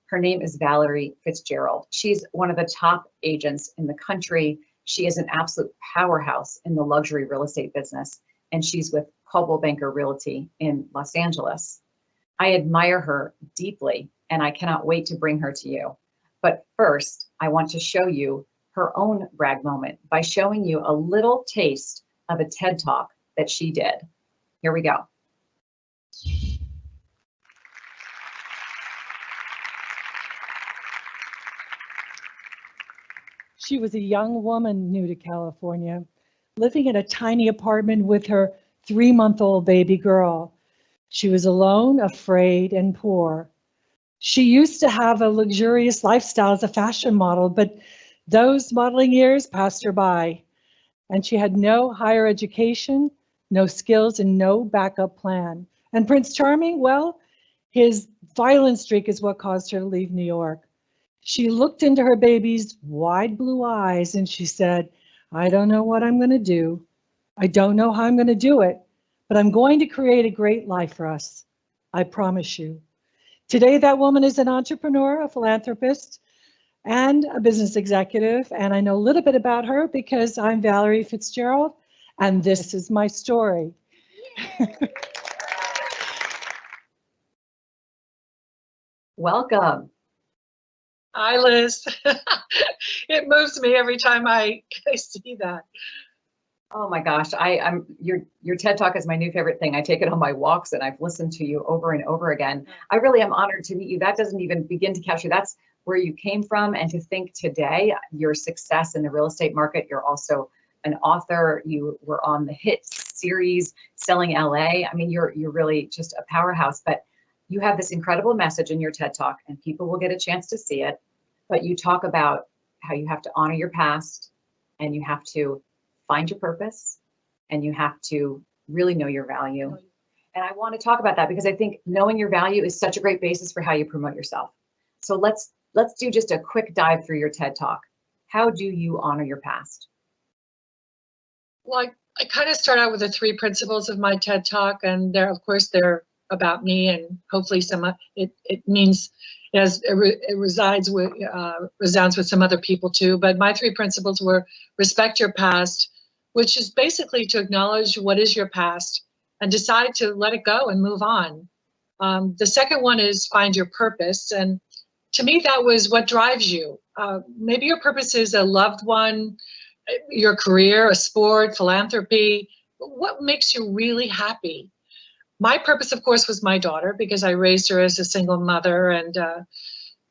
Her name is Valerie Fitzgerald. She's one of the top agents in the country. She is an absolute powerhouse in the luxury real estate business, and she's with Coldwell Banker Realty in Los Angeles. I admire her deeply, and I cannot wait to bring her to you. But first, I want to show you her own brag moment by showing you a little taste of a TED Talk that she did. Here we go. She was a young woman new to California, living in a tiny apartment with her 3-month-old baby girl. She was alone, afraid, and poor. She used to have a luxurious lifestyle as a fashion model, but those modeling years passed her by, and she had no higher education, no skills, and no backup plan. And Prince Charming, well, his violent streak is what caused her to leave New York. She looked into her baby's wide blue eyes and she said, I don't know what I'm going to do. I don't know how I'm going to do it, but I'm going to create a great life for us. I promise you. Today, that woman is an entrepreneur, a philanthropist, and a business executive. And I know a little bit about her because I'm Valerie Fitzgerald, and this is my story. Welcome. Hi, Liz. It moves me every time I see that. Oh my gosh, I'm your TED Talk is my new favorite thing. I take it on my walks and I've listened to you over and over again. I really am honored to meet you. That doesn't even begin to capture. That's where you came from, and to think today your success in the real estate market. You're also an author. You were on the hit series Selling LA. I mean, you're really just a powerhouse. But you have this incredible message in your TED Talk, and people will get a chance to see it. But you talk about how you have to honor your past, and you have to find your purpose, and you have to really know your value. And I want to talk about that because I think knowing your value is such a great basis for how you promote yourself. So let's do just a quick dive through your TED Talk. How do you honor your past? Well, I kind of start out with the 3 principles of my TED Talk, and they're, of course, they're about me, and hopefully it means it resounds with some other people too. But my 3 principles were: respect your past, which is basically to acknowledge what is your past and decide to let it go and move on. The second one is find your purpose, and to me that was what drives you. Maybe your purpose is a loved one, your career, a sport, philanthropy. What makes you really happy? My purpose, of course, was my daughter, because I raised her as a single mother, and I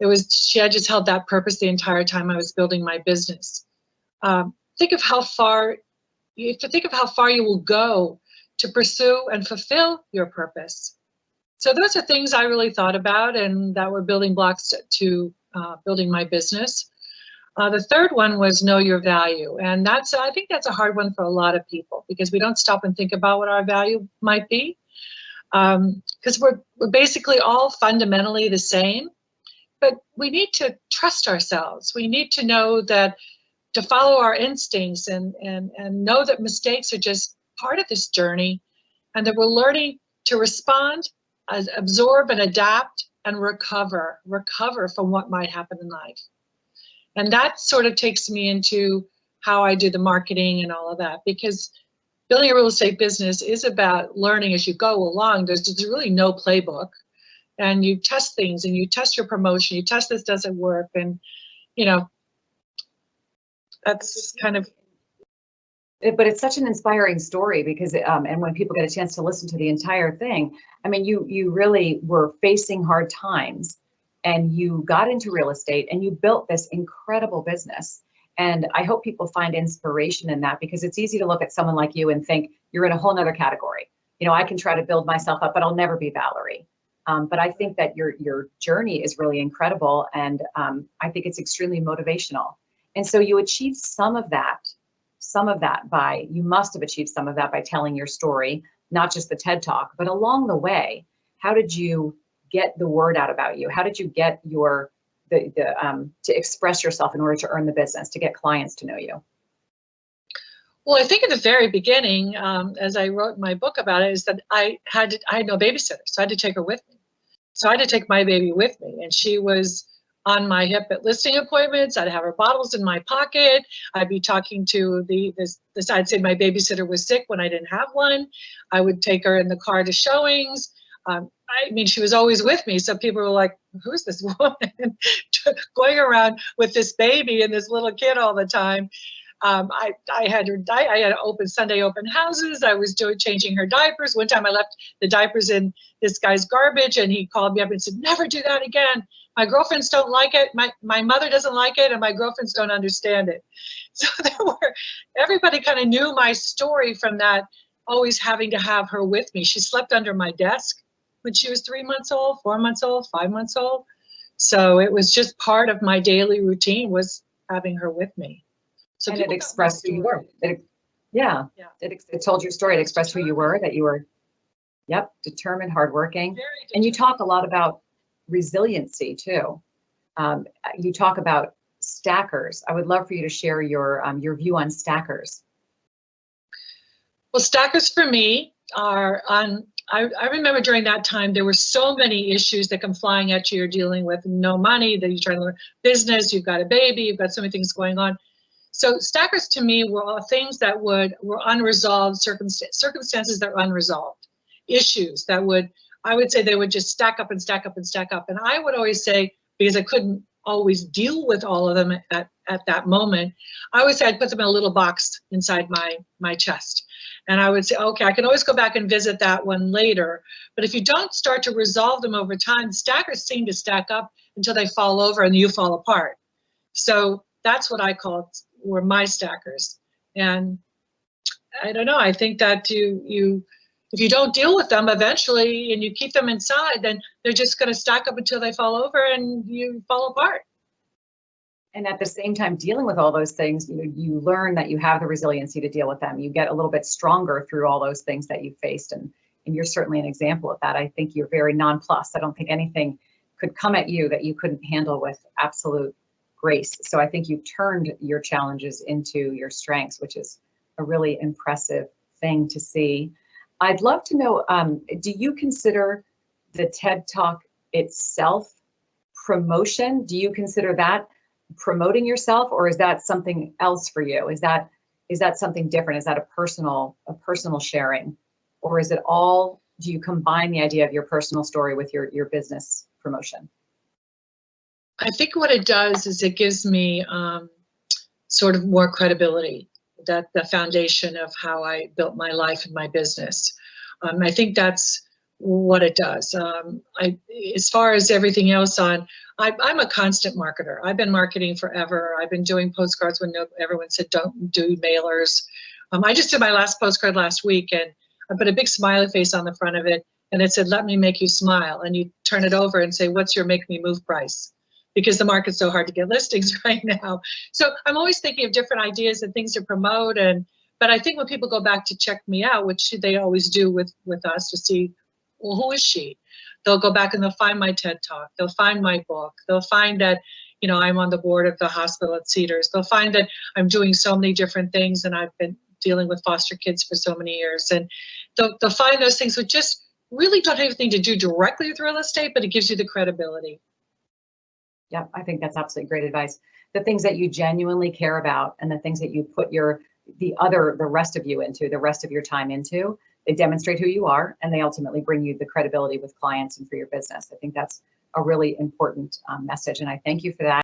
just held that purpose the entire time I was building my business. Think of how far you will go to pursue and fulfill your purpose. So those are things I really thought about, and that were building blocks to building my business. The third one was know your value, and I think that's a hard one for a lot of people, because we don't stop and think about what our value might be. Because we're basically all fundamentally the same, but we need to trust ourselves. We need to know that, to follow our instincts, and know that mistakes are just part of this journey, and that we're learning to respond, absorb and adapt, and recover from what might happen in life. And that sort of takes me into how I do the marketing and all of that, because building a real estate business is about learning as you go along. There's really no playbook, and you test things, and you test your promotion, you test this doesn't work, and that's kind of. But it's such an inspiring story, because and when people get a chance to listen to the entire thing, I mean, you really were facing hard times, and you got into real estate, and you built this incredible business. And I hope people find inspiration in that, because it's easy to look at someone like you and think you're in a whole nother category. I can try to build myself up, but I'll never be Valerie. But I think that your journey is really incredible, and I think it's extremely motivational. And so you achieved some of that you must have achieved some of that by telling your story, not just the TED Talk, but along the way, how did you get the word out about you? How did you get to express yourself in order to earn the business, to get clients to know you? Well, I think at the very beginning, as I wrote in my book about it, is that I had no babysitter, so I had to take her with me. So I had to take my baby with me, and she was on my hip at listing appointments. I'd have her bottles in my pocket. I'd be talking to this. I'd say my babysitter was sick when I didn't have one. I would take her in the car to showings. I mean, she was always with me. So people were like, who's this woman going around with this baby and this little kid all the time? I had open Sunday open houses. I was changing her diapers. One time I left the diapers in this guy's garbage, and he called me up and said, never do that again. My girlfriends don't like it. My mother doesn't like it, and my girlfriends don't understand it. So everybody kind of knew my story from that, always having to have her with me. She slept under my desk when she was 3 months old, 4 months old, 5 months old. So it was just part of my daily routine, was having her with me. So and it expressed who you were. It told your story. It expressed who you were, that you were, determined, hardworking. And you talk a lot about resiliency too. You talk about stackers. I would love for you to share your view on stackers. Well, stackers for me are on. I remember during that time, there were so many issues that come flying at you. You're dealing with no money, that you're trying to learn business, you've got a baby, you've got so many things going on. So stackers to me were all things that were unresolved circumstances that were unresolved, issues that I would say they would just stack up and stack up and stack up. And I would always say, because I couldn't always deal with all of them at that moment, I always say I'd put them in a little box inside my chest. And I would say, okay, I can always go back and visit that one later. But if you don't start to resolve them over time, stackers seem to stack up until they fall over and you fall apart. So that's what I call were my stackers. And I don't know, I think that if you don't deal with them eventually and you keep them inside, then they're just going to stack up until they fall over and you fall apart. And at the same time, dealing with all those things, you learn that you have the resiliency to deal with them. You get a little bit stronger through all those things that you faced. And you're certainly an example of that. I think you're very nonplussed. I don't think anything could come at you that you couldn't handle with absolute grace. So I think you've turned your challenges into your strengths, which is a really impressive thing to see. I'd love to know, do you consider the TED Talk itself promotion? Do you consider that promoting yourself, or is that something else for you? Is that something different? Is that a personal sharing, or is it all, do you combine the idea of your personal story with your business promotion? I think what it does is it gives me sort of more credibility, that the foundation of how I built my life and my business. I think that's what it does. As far as everything else I'm a constant marketer. I've been marketing forever. I've been doing postcards when everyone said don't do mailers. I just did my last postcard last week, and I put a big smiley face on the front of it, and it said, let me make you smile. And you turn it over and say, what's your make me move price? Because the market's so hard to get listings right now. So I'm always thinking of different ideas and things to promote. But I think when people go back to check me out, which they always do with us, to see, well, who is she? They'll go back and they'll find my TED Talk. They'll find my book. They'll find that, I'm on the board of the hospital at Cedars. They'll find that I'm doing so many different things, and I've been dealing with foster kids for so many years. And they'll find those things which just really don't have anything to do directly with real estate, but it gives you the credibility. Yeah, I think that's absolutely great advice. The things that you genuinely care about and the things that you put the rest of you into, the rest of your time into, they demonstrate who you are, and they ultimately bring you the credibility with clients and for your business. I think that's a really important message, and I thank you for that.